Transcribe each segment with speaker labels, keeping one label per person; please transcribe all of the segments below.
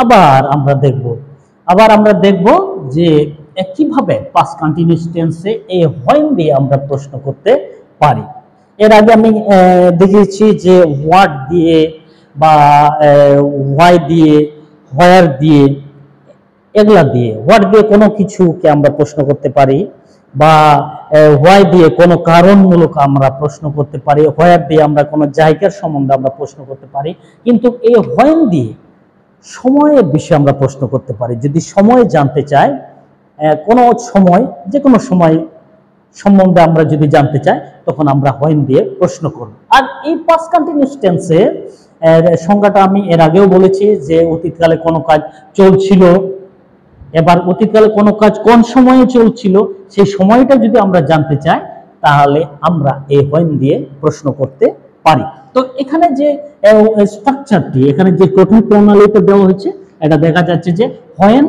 Speaker 1: আবার আমরা দেখব যে কিভাবে পাস্ট কন্টিনিউয়াস টেন্সে এই when দিয়ে আমরা প্রশ্ন করতে পারি। এর আগে আমি দেখিয়েছি যে হোয়াট দিয়ে বা why দিয়ে, where দিয়ে, এগুলা দিয়ে, হোয়াট দিয়ে কোনো কিছুকে আমরা প্রশ্ন করতে পারি, বা why দিয়ে কোনো কারণমূলক আমরা প্রশ্ন করতে পারি, where দিয়ে আমরা কোনো জায়গার সম্বন্ধে আমরা প্রশ্ন করতে পারি। কিন্তু এই when দিয়ে সময়ের বিষয়ে আমরা প্রশ্ন করতে পারি। যদি সময় জানতে চাই, কোনো সময়, যে কোনো সময় সম্বন্ধে আমরা যদি জানতে চাই, তখন আমরা when দিয়ে প্রশ্ন করব। আর এই পাস্ট কন্টিনিউয়াস টেন্সে সংজ্ঞাটা আমি এর আগেও বলেছি যে অতীতকালে কোনো কাজ চলছিল, এবার অতীতকালে কোনো কাজ কোন সময়ে চলছিল সেই সময়টা যদি আমরা জানতে চাই, তাহলে আমরা এই when দিয়ে প্রশ্ন করতে পারি। তো এখানে যে স্ট্রাকচারটি, এখানে যে গঠন প্রণালীটা দেওয়া হয়েছে, এটা দেখা যাচ্ছে যে when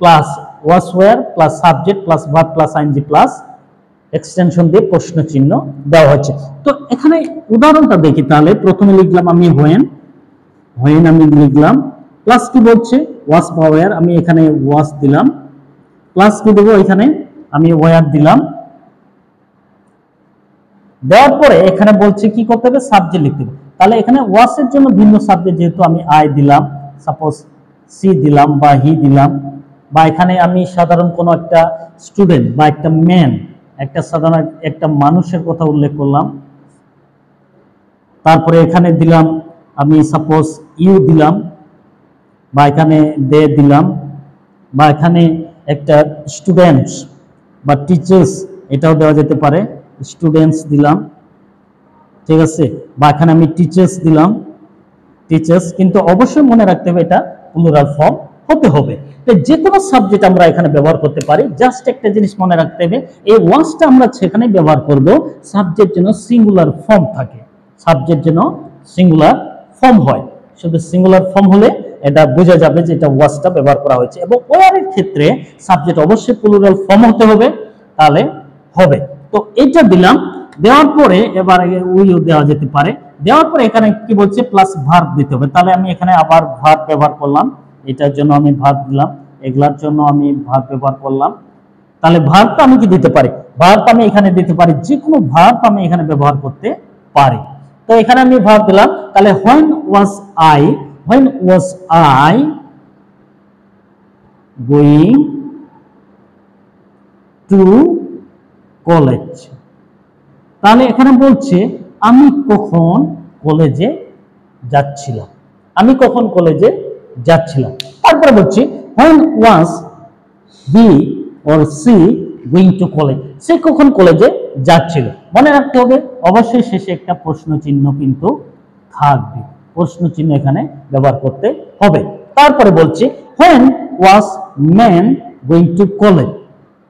Speaker 1: plus was where plus subject plus verb plus ING plus extension দিয়ে প্রশ্ন চিহ্ন দেওয়া হচ্ছে। তো এখানে উদাহরণটা দেখি, তাহলে প্রথমে লিখলাম আমি when আমি লিখলাম, প্লাস কি বলছে was বা where, আমি এখানে was দিলাম, প্লাস কি দেবো এখানে আমি where দিলাম, দেওয়ার পরে এখানে বলছে কি করতে হবে, সাবজেক্ট লিখতে হবে। তাহলে এখানে was এর জন্য ভিন্ন সাবজেক্ট, যেহেতু আমি I দিলাম, সাপোজ সি দিলাম বা হি দিলাম, বা এখানে আমি সাধারণ কোনো একটা স্টুডেন্ট বা একটা ম্যান, একটা সাধারণ একটা মানুষের কথা উল্লেখ করলাম, তারপরে এখানে দিলাম আমি সাপোজ ইউ দিলাম, বা এখানে দে দিলাম, বা এখানে একটা স্টুডেন্টস বা টিচার্স এটাও দেওয়া যেতে পারে, স্টুডেন্টস দিলাম, ঠিক আছে, বা এখানে আমি টিচার্স দিলাম, টিচার্স। কিন্তু অবশ্যই মনে রাখতে হবে এটা প্লুরাল ফর্ম হতে হবে। তো যে কোনো সাবজেক্ট আমরা এখানে ব্যবহার করতে পারি, জাস্ট একটা জিনিস মনে রাখতে হবে, এই ওয়াসটা আমরা সেখানে ব্যবহার করব সাবজেক্ট যেন সিঙ্গুলার ফর্ম থাকে, সাবজেক্ট যেন সিঙ্গুলার ফর্ম হয়। শুধু সিঙ্গুলার ফর্ম হলে এটা বোঝা যাবে যে এটা ওয়াসটা ব্যবহার করা হয়েছে। এবং ওয়ারের ক্ষেত্রে সাবজেক্ট অবশ্যই প্লুরাল ফর্ম হতে হবে, তাহলে হবে। তো এটা দিলাম, দেওয়ার পরে এবার উইও দেওয়া যেতে পারে, দেওয়ার পরে এখানে কি বলছে প্লাস ভার্ব দিতে হবে। তাহলে আমি এখানে আবার ভার্ব ব্যবহার করলাম, এটার জন্য আমি ভার্ব দিলাম, এগুলার জন্য আমি ভার্ব ব্যবহার করলাম। তাহলে ভার্বটা আমি কি দিতে পারি, ভার্ব আমি এখানে দিতে পারি, যে কোনো ভার্ব আমি এখানে ব্যবহার করতে পারি। তো এখানে আমি ভার্ব দিলাম, তাহলে when was I going to college। তাহলে এখানে বলছে আমি কখন কলেজে যাচ্ছিলাম, আমি কখন কলেজে যাচ্ছিলাম। তারপরে বলছি when was he or she going to college, সে কখন কলেজে যাচ্ছিল। মনে রাখতে হবে অবশ্যই শেষে একটা প্রশ্ন চিহ্ন কিন্তু থাকবে, প্রশ্ন চিহ্ন এখানে ব্যবহার করতে হবে। তারপরে বলছি when was man going to college,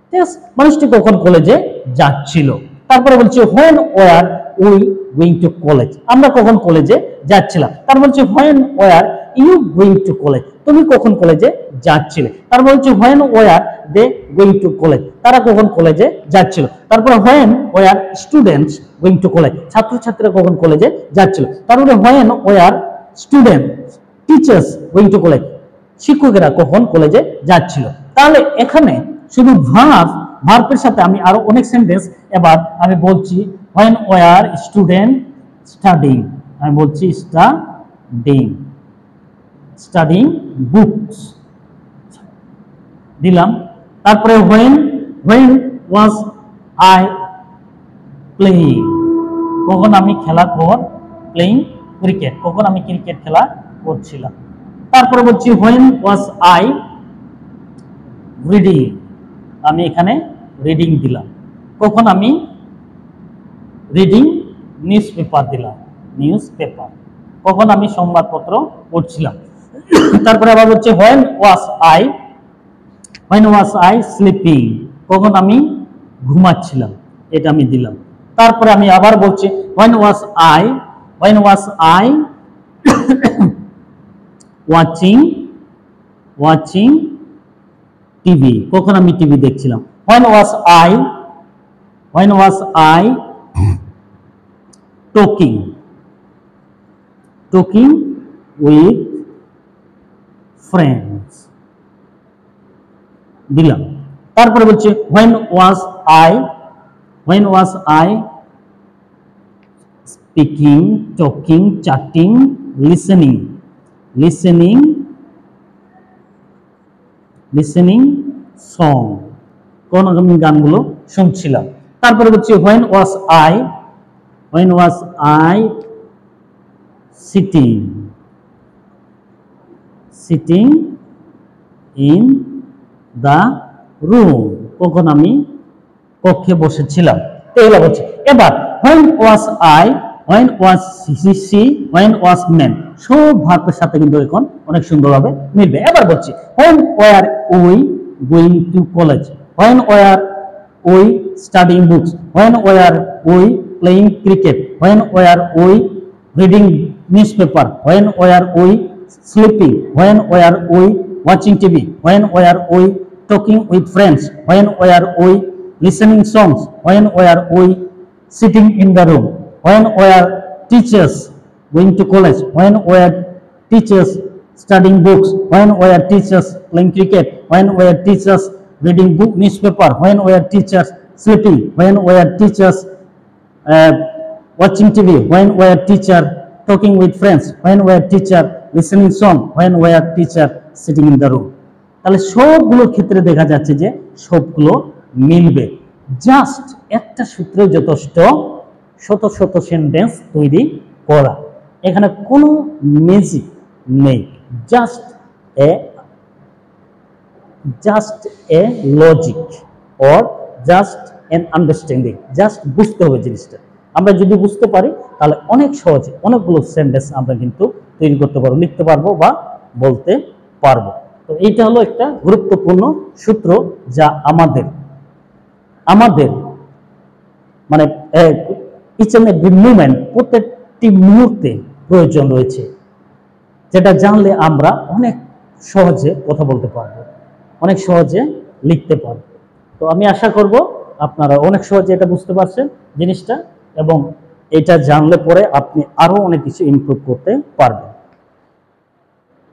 Speaker 1: ঠিক আছে, মানুষটি কখন কলেজে যাচ্ছিল। তারপরে বলছি when were we going to college, আমরা কখন কলেজে যাচ্ছিলাম। তারপর বলছি when were you going to college, তুমি কখন কলেজে যাচ্ছিলে। তারপর বলছি when were they going to college, তারা কখন কলেজে যাচ্ছিল। তারপরে when were students going to college, ছাত্রছাত্রীরা কখন কলেজে যাচ্ছিল। তারপরে when were students teachers going to college, শিক্ষকেরা কখন কলেজে যাচ্ছিল। তাহলে এখানে শুধু ভার্বের সাথে আমি আরো অনেক সেন্টেন্স, এবার আমি বলছি when were student studying, আমি বলছি studying books দিলাম। তারপরে when was I playing, কখন আমি খেলা playing cricket, কখন আমি ক্রিকেট খেলা করছিলাম। তারপরে বলছি when was I reading, আমি এখানে রিডিং দিলাম, কখন আমি রিডিং নিউজপেপার দিলাম, নিউজপেপার, কখন আমি সংবাদপত্র পড়ছিলাম। তারপরে আবার বলছে when was I sleeping, কখন আমি ঘুমাচ্ছিলাম, এটা আমি দিলাম। তারপরে আমি আবার বলছি when was I watching TV, কখন আমি টিভি দেখছিলাম। when was I talking with friends দিলাম। তারপরে বলছে when was I speaking, talking, chatting, listening song, কোন রকম গানগুলো শুনছিলাম। তারপরে বলছে when was I sitting in the room, কখন আমি কক্ষে বসেছিলাম। এগুলো হচ্ছে। এবার when was she, when was man, সব ভার্বের সাথে কিন্তু এখন অনেক সুন্দরভাবে মিলবে। এবার বলছি when were we going to college, when were we studying books, when were we playing cricket, when were we reading newspaper, when were we sleeping, when were we watching TV, when were we talking with friends, when were we listening songs, when were we sitting in the room, when were teachers going to college, when were teachers studying books, when were teachers playing cricket, when were teachers reading book newspaper, when were teachers sleeping, when were teachers watching TV, when were teacher talking with friends, when were teacher listening song, when were teacher sitting in the room। তাহলে সবগুলোর ক্ষেত্রে দেখা যাচ্ছে যে সবগুলো মিলবে। Just একটা সূত্রে যথেষ্ট শত শত সেন্টেন্স তৈরি করা, এখানে কোনো ম্যাজিক নেই। Just a logic or just N understanding, just বুঝতে হবে জিনিসটা। আমরা যদি বুঝতে পারি তাহলে অনেক সহজে অনেকগুলো সেন্টেন্স আমরা কিন্তু তৈরি করতে পারবো, লিখতে পারবো বা বলতে পারবো। তো এইটা হলো একটা গুরুত্বপূর্ণ সূত্র যা আমাদের মানে ইচ এন্ড এভরি মুভমেন্ট, প্রত্যেকটি মুহূর্তে প্রয়োজন রয়েছে, যেটা জানলে আমরা অনেক সহজে কথা বলতে পারবো, অনেক সহজে লিখতে পারবো। তো আমি আশা করব আপনারা অনেক সহজে এটা বুঝতে পারছেন জিনিসটা, এবং এটা জানলে পরে আপনি আরো অনেক কিছু ইমপ্রুভ করতে পারবেন।